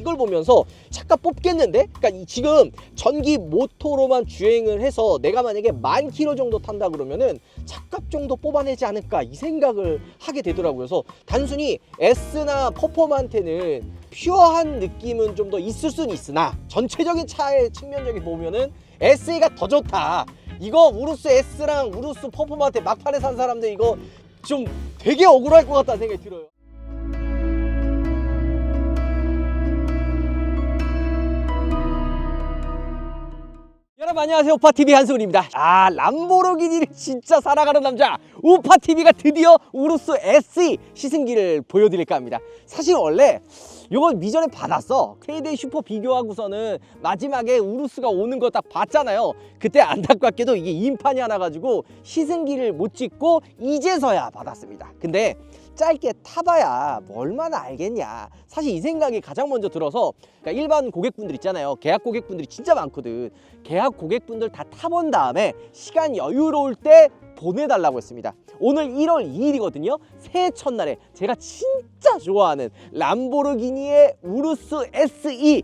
이걸 보면서 차값 뽑겠는데? 그러니까 지금 전기 모터로만 주행을 해서 내가 만약에 10,000km 정도 탄다 그러면은 차값 정도 뽑아내지 않을까 이 생각을 하게 되더라고요. 그래서 단순히 S나 퍼포먼테는 퓨어한 느낌은 좀 더 있을 수는 있으나 전체적인 차의 측면적인 보면은 SE가 더 좋다. 이거 우루스 S랑 우루스 퍼포먼테 막판에 산 사람들 이거 좀 되게 억울할 것 같다는 생각이 들어요. 여러분 안녕하세요. 우파TV 한승훈입니다. 람보르기니를 진짜 사랑하는 남자 우파TV가 드디어 우루스 SE 시승기를 보여드릴까 합니다. 사실 원래 이건 미전에 받았어. K-데이 슈퍼 비교하고서는 마지막에 우루스가 오는 거 딱 봤잖아요. 그때 안타깝게도 이게 인판이 하나 가지고 시승기를 못 찍고 이제서야 받았습니다. 근데 짧게 타봐야 뭐 얼마나 알겠냐. 사실 이 생각이 가장 먼저 들어서, 그러니까 일반 고객분들 있잖아요. 계약 고객분들이 진짜 많거든. 계약 고객분들 다 타본 다음에 시간 여유로울 때 보내달라고 했습니다. 오늘 1월 2일이거든요 새해 첫날에 제가 진짜 좋아하는 람보르기니의 우루스 SE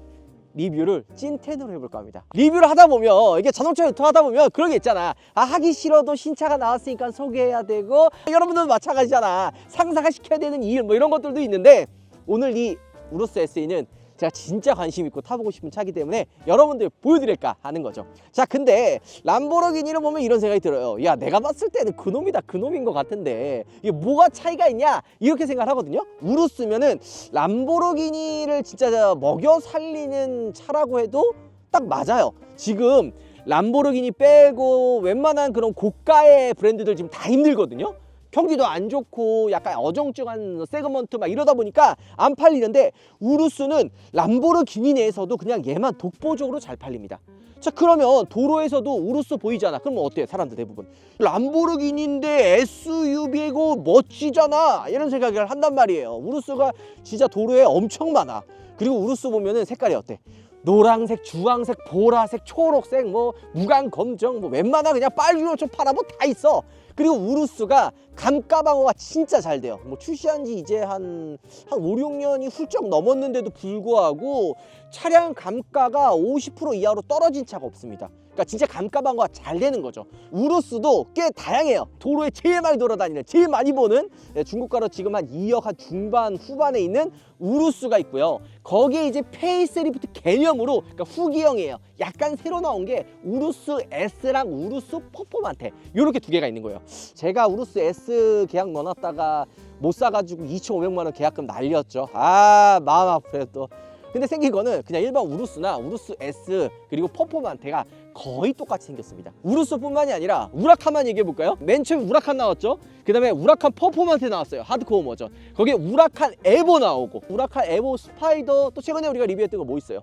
리뷰를 찐텐으로 해볼까 합니다. 리뷰를 하다 보면, 이게 자동차 유튜브 하다 보면 그런 게 있잖아. 하기 싫어도 신차가 나왔으니까 소개해야 되고, 여러분들도 마찬가지잖아. 상사시켜야 되는 일 뭐 이런 것들도 있는데, 오늘 이 우루스 SE는 제가 진짜 관심 있고 타보고 싶은 차기 때문에 여러분들 보여드릴까 하는 거죠. 자, 근데 람보르기니를 보면 이런 생각이 들어요. 야, 내가 봤을 때는 그놈이다 그놈인 것 같은데 이게 뭐가 차이가 있냐 이렇게 생각을 하거든요. 우루스면은 람보르기니를 진짜 먹여 살리는 차라고 해도 딱 맞아요. 지금 람보르기니 빼고 웬만한 그런 고가의 브랜드들 지금 다 힘들거든요. 경기도 안 좋고 약간 어정쩡한 세그먼트 막 이러다 보니까 안 팔리는데, 우루스는 람보르기니 내에서도 그냥 얘만 독보적으로 잘 팔립니다. 자, 그러면 도로에서도 우루스 보이잖아. 그러면 어때요? 사람들 대부분 람보르기니인데 SUV고 멋지잖아 이런 생각을 한단 말이에요. 우루스가 진짜 도로에 엄청 많아. 그리고 우루스 보면은 색깔이 어때? 노란색, 주황색, 보라색, 초록색, 뭐 무광 검정, 뭐 웬만한 그냥 빨주노 좀 팔아 뭐 다 있어. 그리고 우루스가 감가방어가 진짜 잘 돼요. 뭐 출시한 지 이제 한 5, 6년이 훌쩍 넘었는데도 불구하고 차량 감가가 50% 이하로 떨어진 차가 없습니다. 그러니까 진짜 감가방어가 잘 되는 거죠. 우루스도 꽤 다양해요. 도로에 제일 많이 돌아다니는, 제일 많이 보는 중고가로 지금 한 2억 한 중반 후반에 있는 우루스가 있고요. 거기에 이제 페이스리프트 개념으로, 그러니까 후기형이에요. 약간 새로 나온 게 우루스 S랑 우루스 퍼포먼테 이렇게 두 개가 있는 거예요. 제가 우루스 S 계약 넣어놨다가 못 사가지고 2,500만 원 계약금 날렸죠. 마음 아프네 또. 근데 생긴 거는 그냥 일반 우루스나 우루스 S 그리고 퍼포먼테가 거의 똑같이 생겼습니다. 우루스뿐만이 아니라 우라칸만 얘기해 볼까요? 맨 처음에 우라칸 나왔죠. 그 다음에 우라칸 퍼포먼테 나왔어요. 하드코어 버전. 거기에 우라칸 에보 나오고, 우라칸 에보 스파이더, 또 최근에 우리가 리뷰했던 거 뭐 있어요?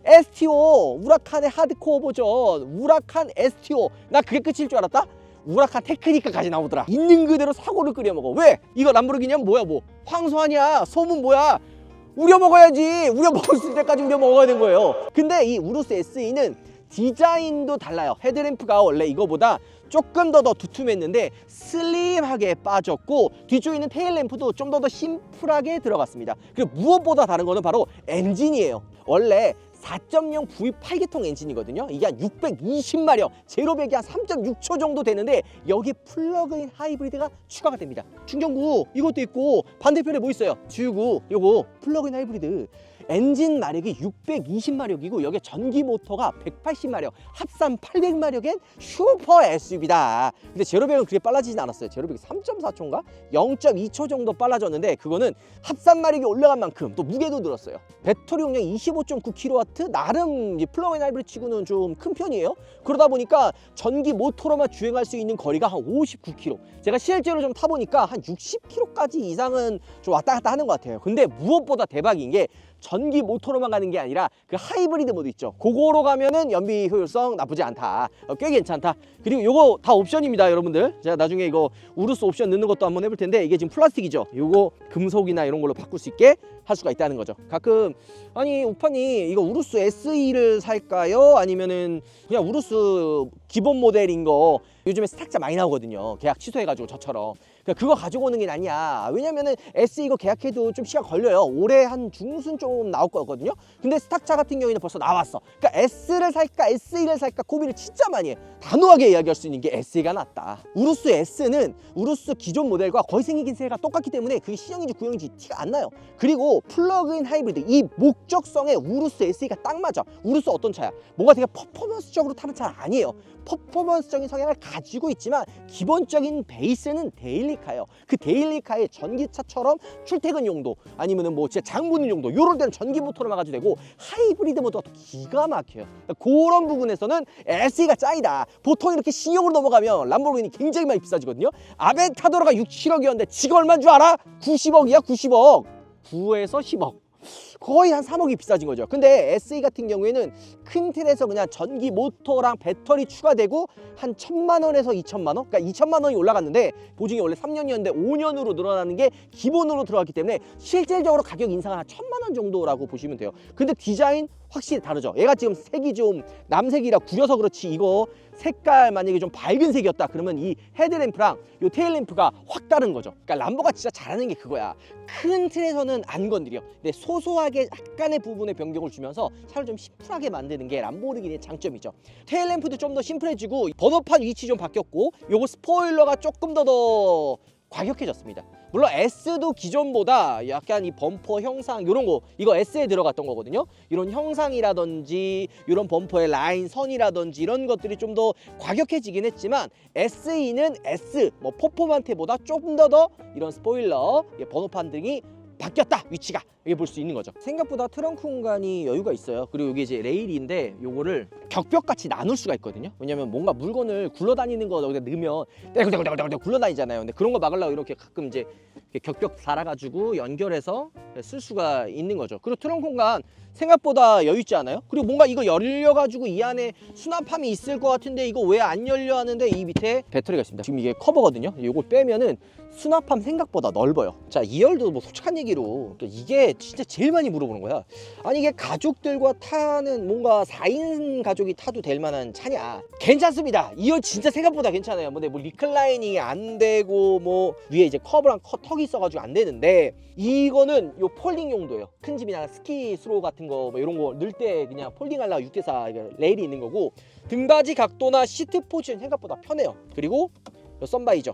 STO, 우라칸의 하드코어 버전, 우라칸 STO. 나 그게 끝일 줄 알았다? 우라칸 테크니카까지 나오더라. 있는 그대로 사고를 끓여 먹어. 왜? 이거 람보르기니는 뭐야, 뭐 황소 아니야? 소문 뭐야? 우려 먹어야지. 우려 먹을 수 있을 때까지 우려 먹어야 되는 거예요. 근데 이 우루스 SE는 디자인도 달라요. 헤드램프가 원래 이거보다 조금 더 두툼했는데 슬림하게 빠졌고, 뒤쪽에 있는 테일램프도 좀 더 심플하게 들어갔습니다. 그리고 무엇보다 다른 거는 바로 엔진이에요. 원래 4.0 V8기통 엔진이거든요. 이게 한 620마력, 제로백이 한 3.6초 정도 되는데 여기 플러그인 하이브리드가 추가가 됩니다. 충전구 이것도 있고, 반대편에 뭐 있어요? 주유구. 요거 플러그인 하이브리드. 엔진 마력이 620마력이고 여기 전기 모터가 180마력, 합산 800마력의 슈퍼 SUV다. 근데 제로백은 그렇게 빨라지진 않았어요. 제로백이 3.4초인가? 0.2초 정도 빨라졌는데, 그거는 합산 마력이 올라간 만큼 또 무게도 늘었어요. 배터리 용량 25.9kW, 나름 플러그인 하이브리드 치고는 좀 큰 편이에요. 그러다 보니까 전기 모터로만 주행할 수 있는 거리가 한 59km. 제가 실제로 좀 타보니까 한 60km까지 이상은 좀 왔다 갔다 하는 것 같아요. 근데 무엇보다 대박인 게 전기 모터로만 가는 게 아니라 그 하이브리드 모드 있죠. 그거로 가면은 연비 효율성 나쁘지 않다. 꽤 괜찮다. 그리고 요거 다 옵션입니다, 여러분들. 제가 나중에 이거 우루스 옵션 넣는 것도 한번 해볼 텐데, 이게 지금 플라스틱이죠. 요거 금속이나 이런 걸로 바꿀 수 있게 할 수가 있다는 거죠. 가끔 아니 오빠니 이거 우루스 SE를 살까요? 아니면은 그냥 우루스 기본 모델인 거 요즘에 스탁자 많이 나오거든요. 계약 취소해가지고 저처럼. 그러니까 그거 가지고 오는 게 낫냐. 왜냐면은 SE 이거 계약해도 좀 시간 걸려요. 올해 한 중순 좀 나올 거거든요. 근데 스탁차 같은 경우에는 벌써 나왔어. 그러니까 S를 살까 SE를 살까 고민을 진짜 많이 해. 단호하게 이야기할 수 있는 게 SE가 낫다. 우루스 S는 우루스 기존 모델과 거의 생긴 새가 똑같기 때문에 그게 C형인지 Gu형인지 티가 안 나요. 그리고 플러그인 하이브리드 이 목적성에 우루스 SE가 딱 맞아. 우루스 어떤 차야? 뭔가 되게 퍼포먼스적으로 타는 차는 아니에요. 퍼포먼스적인 성향을 가지고 있지만 기본적인 베이스는 데일리카예요. 그 데일리카의 전기차처럼 출퇴근 용도 아니면은 뭐 진짜 장 보는 용도 요럴 때는 전기 모터로 막아도 되고 하이브리드 모드가 또 기가 막혀요. 그러니까 그런 부분에서는 SE가 짱이다. 보통 이렇게 C형으로 넘어가면 람보르기니 굉장히 많이 비싸지거든요. 아벤타도로가 6, 7억이었는데 지금 얼마인 줄 알아? 90억이야 90억. 9에서 10억. 거의 한 3억이 비싸진 거죠. 근데 SE 같은 경우에는 큰 틀에서 그냥 전기 모터랑 배터리 추가되고 한 1,000만 원에서 2,000만 원? 그러니까 2,000만 원이 올라갔는데 보증이 원래 3년이었는데 5년으로 늘어나는 게 기본으로 들어갔기 때문에 실질적으로 가격 인상은 한 1,000만 원 정도라고 보시면 돼요. 근데 디자인 확실히 다르죠. 얘가 지금 색이 좀 남색이라 구려서 그렇지 이거 색깔 만약에 좀 밝은 색이었다 그러면 이 헤드램프랑 이 테일램프가 확 다른 거죠. 그러니까 람보가 진짜 잘하는 게 그거야. 큰 틀에서는 안 건드려. 근데 소소하게 약간의 부분에 변경을 주면서 차를 좀 심플하게 만드는 게 람보르기니의 장점이죠. 테일램프도 좀 더 심플해지고 번호판 위치 좀 바뀌었고 요거 스포일러가 조금 더 과격해졌습니다. 물론 S도 기존보다 약간 이 범퍼 형상 이런 거 이거 S에 들어갔던 거거든요. 이런 형상이라든지 이런 범퍼의 라인 선이라든지 이런 것들이 좀 더 과격해지긴 했지만 SE는 S 뭐 퍼포먼테보다 조금 더 이런 스포일러 번호판 등이 바뀌었다 위치가 이게 볼 수 있는 거죠. 생각보다 트렁크 공간이 여유가 있어요. 그리고 이게 이제 레일인데 요거를 격벽같이 나눌 수가 있거든요. 왜냐면 뭔가 물건을 굴러다니는 거 여기다 넣으면 떼굴떼굴떼굴 굴러다니잖아요. 근데 그런 거 막으려고 이렇게 가끔 이제 격벽 달아가지고 연결해서 쓸 수가 있는 거죠. 그리고 트렁크 공간 생각보다 여유 있지 않아요? 그리고 뭔가 이거 열려가지고 이 안에 수납함이 있을 것 같은데 이거 왜 안 열려 하는데 이 밑에 배터리가 있습니다. 지금 이게 커버거든요. 이걸 빼면은 수납함 생각보다 넓어요. 자, 2열도 뭐 솔직한 얘기로 이게 진짜 제일 많이 물어보는 거야. 아니 이게 가족들과 타는 뭔가 4인 가족이 타도 될 만한 차냐? 괜찮습니다. 2열 진짜 생각보다 괜찮아요. 뭐 리클라이닝이 안 되고 뭐 위에 이제 커브랑 턱이 있어가지고 안 되는데 이거는 요 폴딩 용도예요. 큰 집이나 스키 스로 같은 거 뭐 이런 거 넣을 때 그냥 폴딩 하려고 6대4 레일이 있는 거고 등받이 각도나 시트 포지션 생각보다 편해요. 그리고 요 썬바이저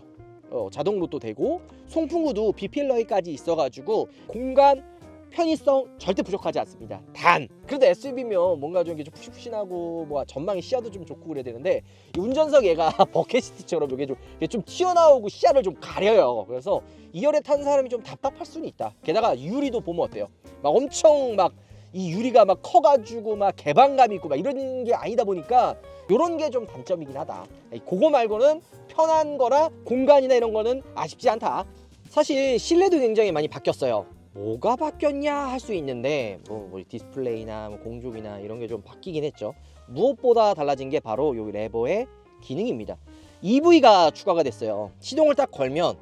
자동로도 되고 송풍구도 비필러기까지 있어가지고 공간 편의성 절대 부족하지 않습니다. 단 그래도 SUV면 뭔가 좀 푸신푸신하고 뭐 전망이 시야도 좀 좋고 그래야 되는데 이 운전석 얘가 버켓시트처럼 이게 좀 튀어나오고 시야를 좀 가려요. 그래서 2열에 탄 사람이 좀 답답할 수는 있다. 게다가 유리도 보면 어때요? 막 엄청 막 이 유리가 막 커가지고 막 개방감 있고 막 이런 게 아니다 보니까 요런 게 좀 단점이긴 하다. 그거 말고는 편한 거나 공간이나 이런 거는 아쉽지 않다. 사실 실내도 굉장히 많이 바뀌었어요. 뭐가 바뀌었냐 할 수 있는데 뭐 디스플레이나 뭐 공조기나 이런 게 좀 바뀌긴 했죠. 무엇보다 달라진 게 바로 요 레버의 기능입니다. EV가 추가가 됐어요. 시동을 딱 걸면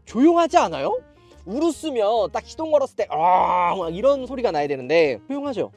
조용하지 않아요? 우르스면 딱 시동 걸었을 때 막 이런 소리가 나야 되는데 조용하죠.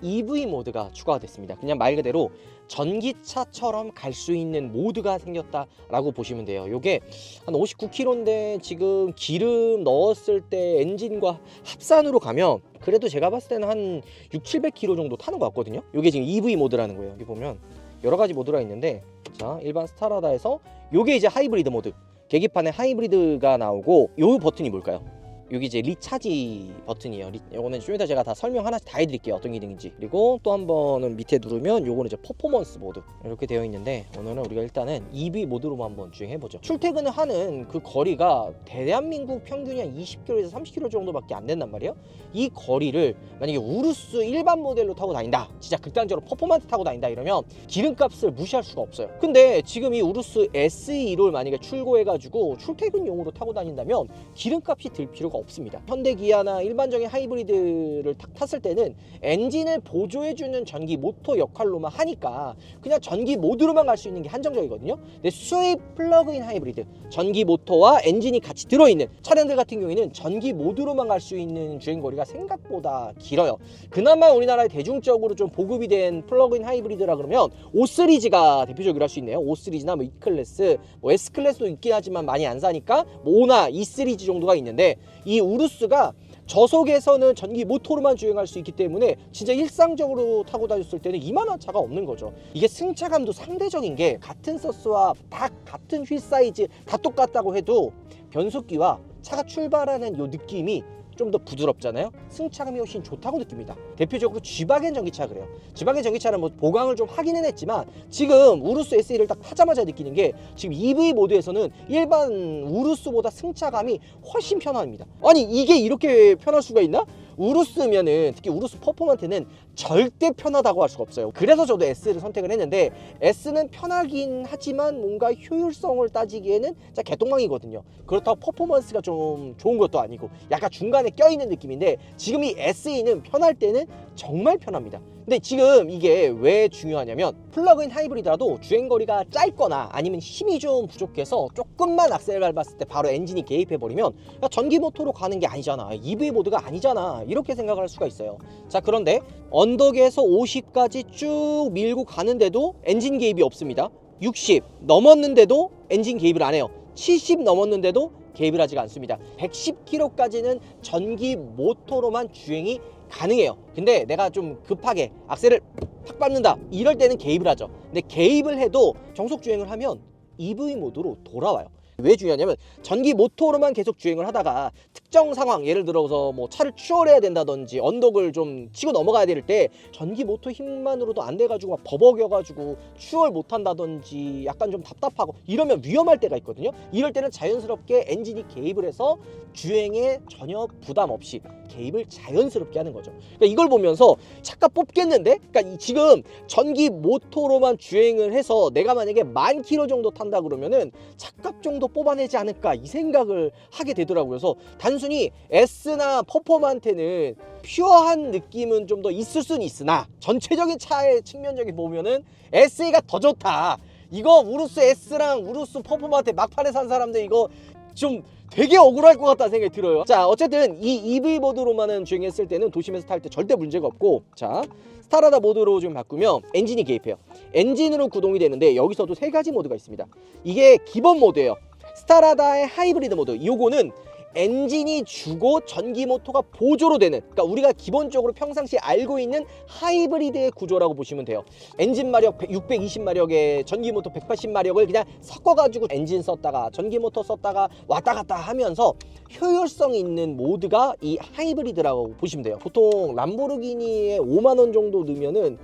EV 모드가 추가가 됐습니다. 그냥 말 그대로 전기차처럼 갈 수 있는 모드가 생겼다라고 보시면 돼요. 요게 한 59km인데 지금 기름 넣었을 때 엔진과 합산으로 가면 그래도 제가 봤을 때는 한 600-700km 정도 타는 것 같거든요. 요게 지금 EV 모드라는 거예요. 여기 보면 여러 가지 모드가 있는데 자, 일반 스타라다에서 요게 이제 하이브리드 모드. 계기판에 하이브리드가 나오고 요 버튼이 뭘까요? 여기 이제 리차지 버튼이에요. 요거는 좀 이따 제가 다 설명 하나씩 다 해드릴게요. 어떤 기능인지. 그리고 또 한 번은 밑에 누르면 요거는 이제 퍼포먼스 모드 이렇게 되어 있는데 오늘은 우리가 일단은 EV 모드로만 한번 주행해보죠. 출퇴근을 하는 그 거리가 대한민국 평균이 한 20km에서 30km 정도밖에 안 된단 말이에요. 이 거리를 만약에 우르스 일반 모델로 타고 다닌다, 진짜 극단적으로 퍼포먼스 타고 다닌다 이러면 기름값을 무시할 수가 없어요. 근데 지금 이 우르스 SE1를 만약에 출고해가지고 출퇴근용으로 타고 다닌다면 기름값이 들 필요가 없습니다. 현대 기아나 일반적인 하이브리드를 탁 탔을 때는 엔진을 보조해주는 전기 모터 역할로만 하니까 그냥 전기 모드로만 갈 수 있는 게 한정적이거든요. 근데 수입 플러그인 하이브리드, 전기 모터와 엔진이 같이 들어있는 차량들 같은 경우에는 전기 모드로만 갈 수 있는 주행거리가 생각보다 길어요. 그나마 우리나라에 대중적으로 좀 보급이 된 플러그인 하이브리드라 그러면 O 시리즈가 대표적으로 할 수 있네요. O 시리즈나 뭐 E클래스, 뭐 S클래스도 있긴 하지만 많이 안 사니까 뭐 O나 E 시리즈 정도가 있는데, 이 우루스가 저속에서는 전기 모터로만 주행할 수 있기 때문에 진짜 일상적으로 타고 다녔을 때는 이만한 차가 없는 거죠. 이게 승차감도 상대적인 게 같은 서스와 다 같은 휠 사이즈 다 똑같다고 해도 변속기와 차가 출발하는 요 느낌이 좀 더 부드럽잖아요. 승차감이 훨씬 좋다고 느낍니다. 대표적으로 G바겐 전기차 그래요. G바겐 전기차는 뭐 보강을 좀 하기는 했지만 지금 우루스 SE를 딱 타자마자 느끼는 게 지금 EV 모드에서는 일반 우루스보다 승차감이 훨씬 편합니다. 아니 이게 이렇게 편할 수가 있나? 우루스면은, 특히 우루스 퍼포먼트는 절대 편하다고 할 수가 없어요. 그래서 저도 S를 선택을 했는데, S는 편하긴 하지만 뭔가 효율성을 따지기에는 진짜 개똥망이거든요. 그렇다고 퍼포먼스가 좀 좋은 것도 아니고 약간 중간에 껴있는 느낌인데, 지금 이 SE는 편할 때는 정말 편합니다. 근데 지금 이게 왜 중요하냐면, 플러그인 하이브리드라도 주행거리가 짧거나 아니면 힘이 좀 부족해서 조금만 악셀을 밟았을 때 바로 엔진이 개입해버리면 야, 전기 모터로 가는 게 아니잖아, EV 모드가 아니잖아, 이렇게 생각을 할 수가 있어요. 자, 그런데 언덕에서 50까지 쭉 밀고 가는데도 엔진 개입이 없습니다. 60 넘었는데도 엔진 개입을 안 해요. 70 넘었는데도 개입을 하지가 않습니다. 110km까지는 전기 모터로만 주행이 가능해요. 근데 내가 좀 급하게 악셀을 팍 밟는다, 이럴 때는 개입을 하죠. 근데 개입을 해도 정속 주행을 하면 EV 모드로 돌아와요. 왜 중요하냐면, 전기 모터로만 계속 주행을 하다가 특정 상황, 예를 들어서 뭐 차를 추월해야 된다든지 언덕을 좀 치고 넘어가야 될 때 전기 모터 힘만으로도 안 돼가지고 막 버벅여가지고 추월 못한다든지 약간 좀 답답하고 이러면 위험할 때가 있거든요. 이럴 때는 자연스럽게 엔진이 개입을 해서 주행에 전혀 부담 없이 개입을 자연스럽게 하는 거죠. 그러니까 이걸 보면서 차값 뽑겠는데? 그러니까 지금 전기 모터로만 주행을 해서 내가 만약에 10,000km 정도 탄다 그러면은 차값 정도 뽑아내지 않을까, 이 생각을 하게 되더라고요. 그래서 단순히 S나 퍼포먼트는 퓨어한 느낌은 좀 더 있을 수는 있으나 전체적인 차의 측면적인 보면은 SE가 더 좋다. 이거 우루스 S랑 우루스 퍼포먼트 막판에 산 사람들 이거 좀 되게 억울할 것 같다는 생각이 들어요. 자, 어쨌든 이 EV 모드로만은 주행했을 때는 도심에서 탈 때 절대 문제가 없고, 자, 스타라다 모드로 좀 바꾸면 엔진이 개입해요. 엔진으로 구동이 되는데 여기서도 3가지 모드가 있습니다. 이게 기본 모드예요. 스타라다의 하이브리드 모드, 요거는 엔진이 주고 전기 모터가 보조로 되는, 그러니까 우리가 기본적으로 평상시에 알고 있는 하이브리드의 구조라고 보시면 돼요. 엔진 마력 620마력에 전기 모터 180마력을 그냥 섞어가지고 엔진 썼다가 전기 모터 썼다가 왔다 갔다 하면서 효율성 있는 모드가 이 하이브리드라고 보시면 돼요. 보통 람보르기니에 5만 원 정도 넣으면은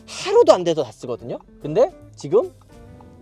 하루도 안 돼서 다 쓰거든요. 근데 지금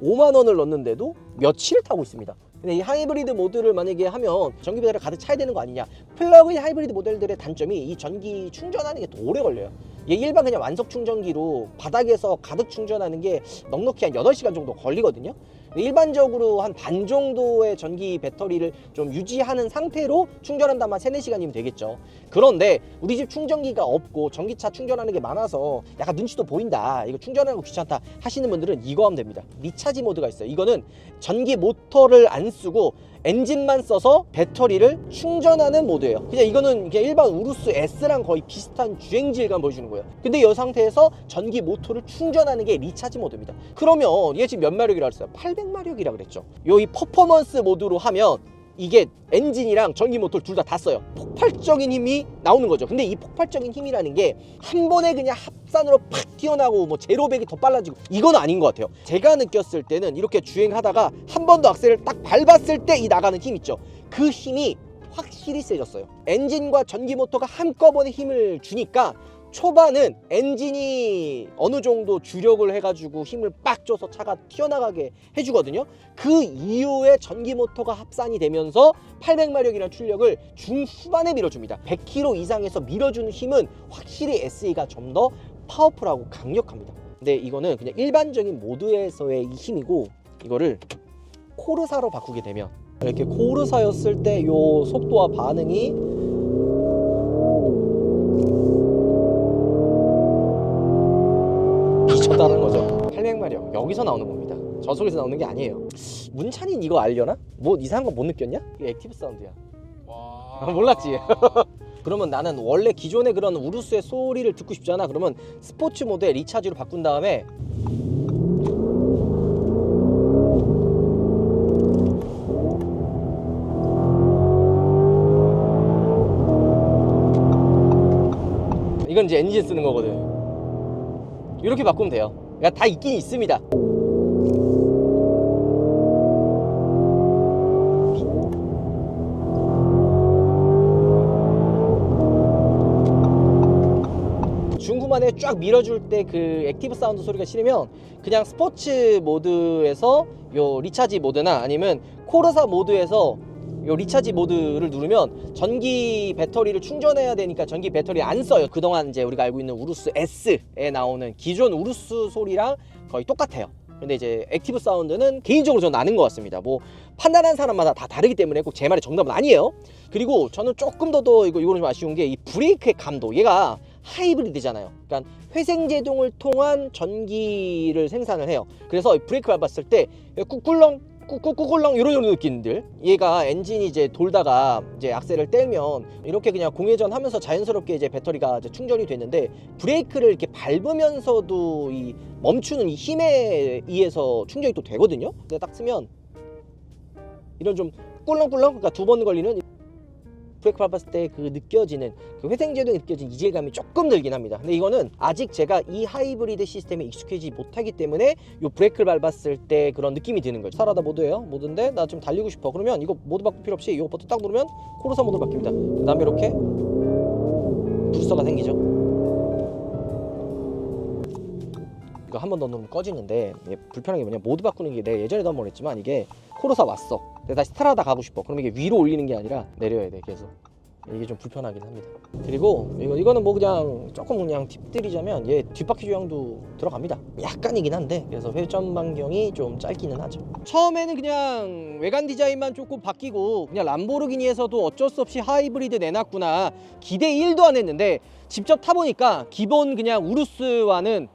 5만 원을 넣는데도 며칠을 타고 있습니다. 근데 이 하이브리드 모드를 만약에 하면 전기 배터리를 가득 차야 되는 거 아니냐. 플러그인 하이브리드 모델들의 단점이 이 전기 충전하는 게 더 오래 걸려요. 이게 일반 그냥 완속 충전기로 바닥에서 가득 충전하는 게 넉넉히 한 8시간 정도 걸리거든요. 일반적으로 한 반 정도의 전기 배터리를 좀 유지하는 상태로 충전한다면 3-4시간이면 되겠죠. 그런데 우리 집 충전기가 없고 전기차 충전하는 게 많아서 약간 눈치도 보인다, 이거 충전하는 거 귀찮다 하시는 분들은 이거 하면 됩니다. 리차지 모드가 있어요. 이거는 전기 모터를 안 쓰고 엔진만 써서 배터리를 충전하는 모드예요. 그냥 이거는 그냥 일반 우루스 S랑 거의 비슷한 주행 질감 보여주는 거예요. 근데 이 상태에서 전기 모터를 충전하는 게 리차지 모드입니다. 그러면 얘 지금 몇 마력이라고 했어요? 800마력이라고 그랬죠. 이 퍼포먼스 모드로 하면 이게 엔진이랑 전기 모터를 둘 다 써요. 폭발적인 힘이 나오는 거죠. 근데 이 폭발적인 힘이라는 게 한 번에 그냥 합산으로 팍 튀어나오고 뭐 제로백이 더 빨라지고 이건 아닌 것 같아요. 제가 느꼈을 때는 이렇게 주행하다가 한 번 더 악셀을 딱 밟았을 때 이 나가는 힘 있죠. 그 힘이 확실히 세졌어요. 엔진과 전기 모터가 한꺼번에 힘을 주니까 초반은 엔진이 어느 정도 주력을 해가지고 힘을 빡 줘서 차가 튀어나가게 해주거든요. 그 이후에 전기 모터가 합산이 되면서 800마력이라는 출력을 중후반에 밀어줍니다. 100km 이상에서 밀어주는 힘은 확실히 SE가 좀 더 파워풀하고 강력합니다. 근데 이거는 그냥 일반적인 모드에서의 이 힘이고, 이거를 코르사로 바꾸게 되면 이렇게 코르사였을 때 요 속도와 반응이 미쳤다는 거죠. 800마력 여기서 나오는 겁니다. 저속에서 나오는 게 아니에요. 문찬인 이거 알려나? 뭐 이상한 거 못 느꼈냐? 이게 액티브 사운드야. 와... 몰랐지? 그러면 나는 원래 기존의 그런 우루스의 소리를 듣고 싶잖아. 그러면 스포츠 모드에 리차지로 바꾼 다음에 이건 이제 엔진 쓰는 거거든. 이렇게 바꾸면 돼요. 그러니까 다 있긴 있습니다. 중구만에 쫙 밀어줄 때 그 액티브 사운드 소리가 싫으면 그냥 스포츠 모드에서 요 리차지 모드나 아니면 코르사 모드에서 요 리차지 모드를 누르면 전기 배터리를 충전해야 되니까 전기 배터리 안 써요. 그동안 이제 우리가 알고 있는 우루스 S에 나오는 기존 우루스 소리랑 거의 똑같아요. 근데 이제 액티브 사운드는 개인적으로 저는 아는 것 같습니다. 뭐 판단하는 사람마다 다 다르기 때문에 꼭 제 말이 정답은 아니에요. 그리고 저는 조금 더 이거는 좀 아쉬운 게 이 브레이크의 감도, 얘가 하이브리드잖아요. 그러니까 회생제동을 통한 전기를 생산을 해요. 그래서 브레이크 밟았을 때 꿀렁 꿀렁 이런 느낌들, 얘가 엔진이 이제 돌다가 이제 악셀을 떼면 이렇게 그냥 공회전 하면서 자연스럽게 이제 배터리가 이제 충전이 됐는데, 브레이크를 이렇게 밟으면서도 이 멈추는 이 힘에 의해서 충전이 또 되거든요. 근데 딱 쓰면 이런 좀 꿀렁꿀렁, 그러니까 두 번 걸리는 브레이크 밟았을 때 그 느껴지는 그 회생제동이 느껴지는 이질감이 조금 들긴 합니다. 근데 이거는 아직 제가 이 하이브리드 시스템에 익숙해지지 못하기 때문에 요 브레이크를 밟았을 때 그런 느낌이 드는 거죠. 스타라다 모드예요. 모드인데 나 좀 달리고 싶어. 그러면 이거 모드 바꿀 필요 없이 이 버튼 딱 누르면 코르사 모드로 바뀝니다. 그 다음에 이렇게 부스터가 생기죠. 이거 한 번 더 누르면 꺼지는데, 불편한 게 뭐냐, 모드 바꾸는 게 내가 예전에도 한번 했지만, 이게 코르사 왔어, 내가 다시 스타라다 가고 싶어. 그러면 이게 위로 올리는 게 아니라 내려야 돼 계속. 이게 좀 불편하긴 합니다. 그리고 이거는 뭐 그냥 조금 그냥 팁 드리자면, 얘 뒷바퀴 조향도 들어갑니다. 약간이긴 한데, 그래서 회전 반경이 좀 짧기는 하죠. 처음에는 그냥 외관 디자인만 조금 바뀌고 그냥 람보르기니에서도 어쩔 수 없이 하이브리드 내놨구나 기대 1도 안 했는데, 직접 타보니까 기본 그냥 우루스와는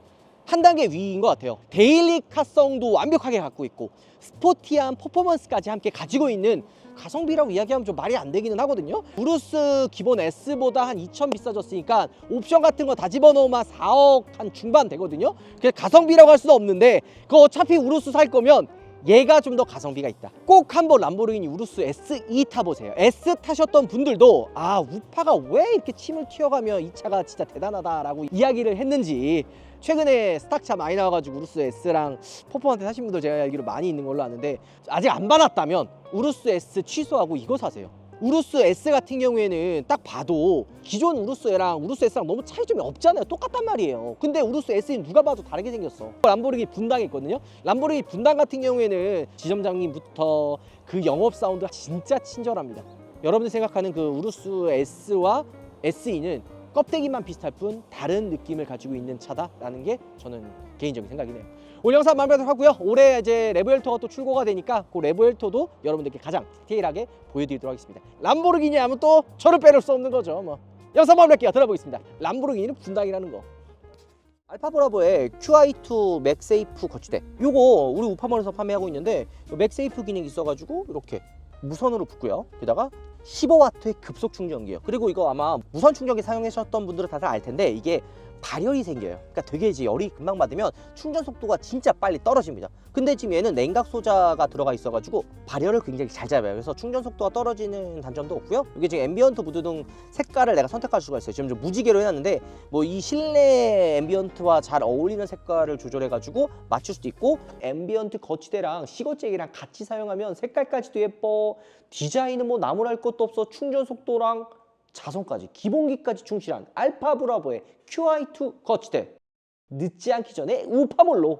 한 단계 위인 것 같아요. 데일리카성도 완벽하게 갖고 있고 스포티한 퍼포먼스까지 함께 가지고 있는 가성비라고 이야기하면 좀 말이 안 되기는 하거든요. 우루스 기본 S보다 한 2천 비싸졌으니까 옵션 같은 거 다 집어넣으면 4억 한 중반 되거든요. 그래서 가성비라고 할 수는 없는데, 그거 어차피 우루스 살 거면 얘가 좀 더 가성비가 있다. 꼭 한번 람보르기니 우루스 SE 타보세요. S 타셨던 분들도 아, 우파가 왜 이렇게 침을 튀어가며 이 차가 진짜 대단하다라고 이야기를 했는지, 최근에 스탁차 많이 나와가지고 우루스 S랑 퍼포먼스 하신 분들 제가 알기로 많이 있는 걸로 아는데, 아직 안 받았다면 우루스 S 취소하고 이거 사세요. 우루스 S 같은 경우에는 딱 봐도 기존 우루스랑 우루스 S랑 너무 차이점이 없잖아요. 똑같단 말이에요. 근데 우루스 S는 누가 봐도 다르게 생겼어. 람보르기니 분당 있거든요. 람보르기니 분당 같은 경우에는 지점장님부터 그 영업 사운드가 진짜 친절합니다. 여러분들 생각하는 그 우루스 S와 SE는 껍데기만 비슷할 뿐 다른 느낌을 가지고 있는 차다라는 게 저는 개인적인 생각이네요. 오늘 영상 마무리하도록 하고요. 올해 이제 레보엘토가 또 출고가 되니까 그 레보엘토도 여러분들께 가장 디테일하게 보여드리도록 하겠습니다. 람보르기니 하면 또 저를 빼놓을 수 없는 거죠. 뭐 영상 마무리할게요. 들어보겠습니다. 람보르기니는 분당이라는 거. 알파 브라보의 QI2 맥세이프 거치대, 요거 우리 우파몰에서 판매하고 있는데, 맥세이프 기능이 있어가지고 이렇게 무선으로 붙고요. 게다가 15W의 급속 충전기예요. 그리고 이거 아마 무선 충전기 사용하셨던 분들은 다들 알 텐데, 이게 발열이 생겨요. 그러니까 되게 이제 열이 금방 받으면 충전 속도가 진짜 빨리 떨어집니다. 근데 지금 얘는 냉각 소자가 들어가 있어가지고 발열을 굉장히 잘 잡아요. 그래서 충전 속도가 떨어지는 단점도 없고요. 이게 지금 앰비언트 무드 등 색깔을 내가 선택할 수가 있어요. 지금 좀 무지개로 해놨는데, 뭐 이 실내 앰비언트와 잘 어울리는 색깔을 조절해가지고 맞출 수도 있고, 앰비언트 거치대랑 시거잭이랑 같이 사용하면 색깔까지도 예뻐. 디자인은 뭐 나무랄 것도 없어. 충전 속도랑 자성까지 기본기까지 충실한 알파 브라보의 QI2 거치대, 늦지 않기 전에 우파몰로